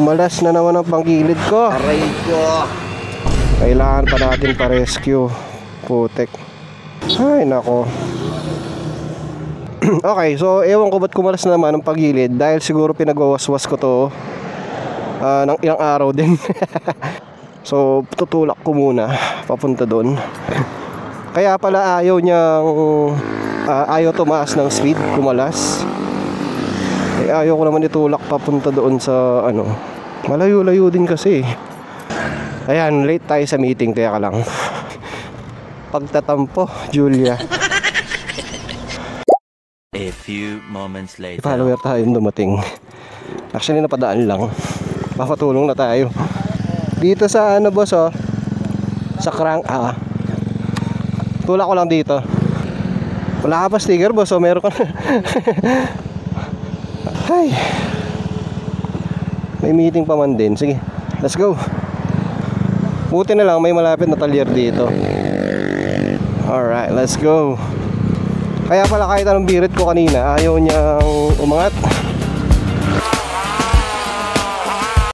Kumalas na naman ang panggilid ko. Aray ko. Kailangan pa natin pa-rescue. Putek. Ay nako. Okay, so ewan ko ba't kumalas na naman ang pagilid. Dahil siguro pinagwawaswas ko to ng ilang araw din. So tutulak ko muna papunta doon. Kaya pala ayaw niyang ayaw tumaas ng speed, kumalas. Ayaw ko naman itulak papunta doon sa ano. Malayo-layo din kasi. Ayan, late tayo sa meeting, kaya ka lang. Pagtatampo, Julia. A few moments later. Follower tayo dumating. Actually napadaan lang. Papatulong na tayo. Dito sa ano boss oh. Sa crank tulak ko lang dito. Wala ka pa sticker boss oh, meron ka na. Ay. May meeting pa man din. Sige, let's go. Buti na lang may malapit na talyer dito. Alright, let's go. Kaya pala kahit anong birit ko kanina, ayaw niyang umangat.